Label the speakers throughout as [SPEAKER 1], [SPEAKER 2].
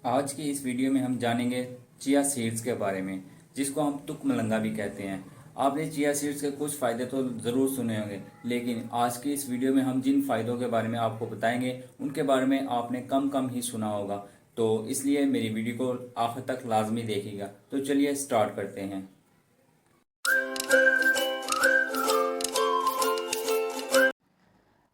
[SPEAKER 1] आज की इस वीडियो में हम जानेंगे चिया सीड्स के बारे में, जिसको हम तुक मलंगा भी कहते हैं। आपने चिया सीड्स के कुछ फ़ायदे तो ज़रूर सुने होंगे, लेकिन आज की इस वीडियो में हम जिन फ़ायदों के बारे में आपको बताएंगे उनके बारे में आपने कम कम ही सुना होगा। तो इसलिए मेरी वीडियो को आखिर तक लाजमी देखिएगा। तो चलिए स्टार्ट करते हैं।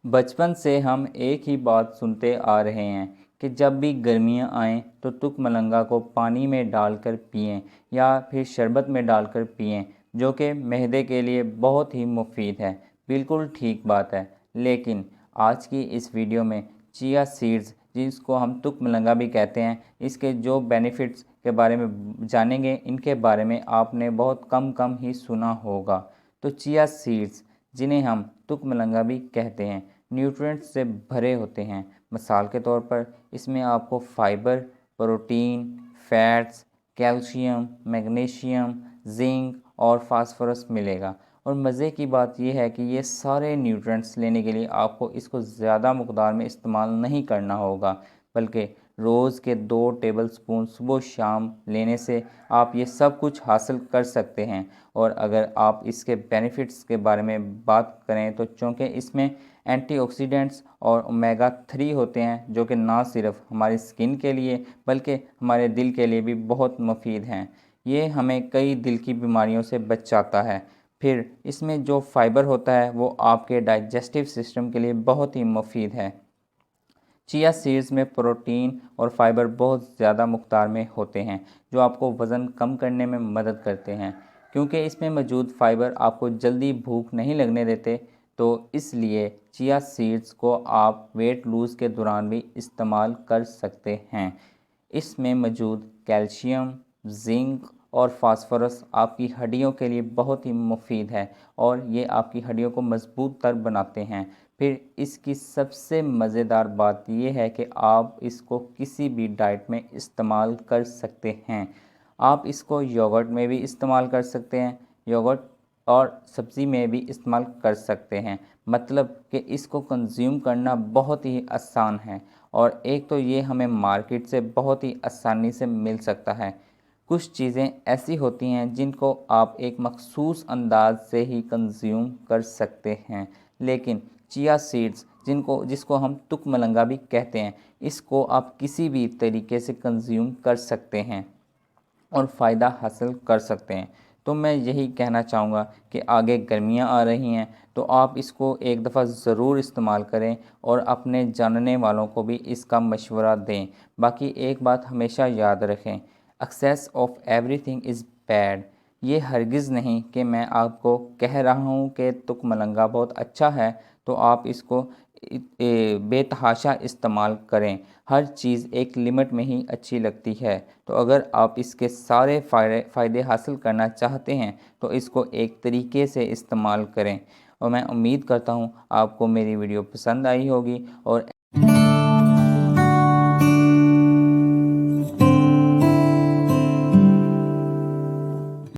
[SPEAKER 1] बचपन से हम एक ही बात सुनते आ रहे हैं कि जब भी गर्मियां आएं तो तुक मलंगा को पानी में डालकर पिएं या फिर शरबत में डालकर पिएं, जो कि मैदे के लिए बहुत ही मुफीद है। बिल्कुल ठीक बात है, लेकिन आज की इस वीडियो में चिया सीड्स, जिसको हम तुक मलंगा भी कहते हैं, इसके जो बेनिफिट्स के बारे में जानेंगे। इनके बारे में आपने बहुत कम ही सुना होगा। तो चिया सीड्स, जिन्हें हम तुक मलंगा भी कहते हैं, न्यूट्रिएंट्स से भरे होते हैं। मिसाल के तौर पर इसमें आपको fibre, protein, fats, calcium, magnesium, zinc और फास्फोरस मिलेगा। और मज़े की बात यह है कि ये सारे न्यूट्रिएंट्स लेने के लिए आपको इसको ज़्यादा मकदार में इस्तेमाल नहीं करना होगा, बल्कि रोज़ के 2 टेबल स्पून सुबह शाम लेने से आप ये सब कुछ हासिल कर सकते हैं। और अगर आप इसके बेनिफिट्स के बारे में बात करें तो चूँकि इसमें एंटीऑक्सीडेंट्स और ओमेगा 3 होते हैं, जो कि ना सिर्फ हमारी स्किन के लिए बल्कि हमारे दिल के लिए भी बहुत मुफीद हैं। ये हमें कई दिल की बीमारियों से बचाता है। फिर इसमें जो फाइबर होता है वो आपके डाइजेस्टिव सिस्टम के लिए बहुत ही मुफीद है। चिया सीड्स में प्रोटीन और फाइबर बहुत ज़्यादा मकदार में होते हैं, जो आपको वज़न कम करने में मदद करते हैं। क्योंकि इसमें मौजूद फाइबर आपको जल्दी भूख नहीं लगने देते, तो इसलिए चिया सीड्स को आप वेट लूज़ के दौरान भी इस्तेमाल कर सकते हैं। इसमें मौजूद कैल्शियम, जिंक और फास्फोरस आपकी हड्डियों के लिए बहुत ही मुफीद है और ये आपकी हड्डियों को मजबूत तर बनाते हैं। फिर इसकी सबसे मज़ेदार बात यह है कि आप इसको किसी भी डाइट में इस्तेमाल कर सकते हैं। आप इसको योगर्ट में भी इस्तेमाल कर सकते हैं, योगर्ट और सब्ज़ी में भी इस्तेमाल कर सकते हैं। मतलब कि इसको कंज्यूम करना बहुत ही आसान है। और एक तो ये हमें मार्केट से बहुत ही आसानी से मिल सकता है। कुछ चीज़ें ऐसी होती हैं जिनको आप एक मखसूस अंदाज से ही कंज्यूम कर सकते हैं, लेकिन चिया सीड्स, जिसको हम तुक मलंगा भी कहते हैं, इसको आप किसी भी तरीके से कंज्यूम कर सकते हैं और फ़ायदा हासिल कर सकते हैं। तो मैं यही कहना चाहूँगा कि आगे गर्मियाँ आ रही हैं, तो आप इसको एक दफ़ा ज़रूर इस्तेमाल करें और अपने जानने वालों को भी इसका मशवरा दें। बाकी एक बात हमेशा याद रखें, excess of everything is bad. ये हरगिज़ नहीं कि मैं आपको कह रहा हूँ कि तुक मलंगा बहुत अच्छा है तो आप इसको बेतहाशा इस्तेमाल करें। हर चीज़ एक लिमिट में ही अच्छी लगती है। तो अगर आप इसके सारे फ़ायदे हासिल करना चाहते हैं तो इसको एक तरीके से इस्तेमाल करें। और मैं उम्मीद करता हूँ आपको मेरी वीडियो पसंद आई होगी और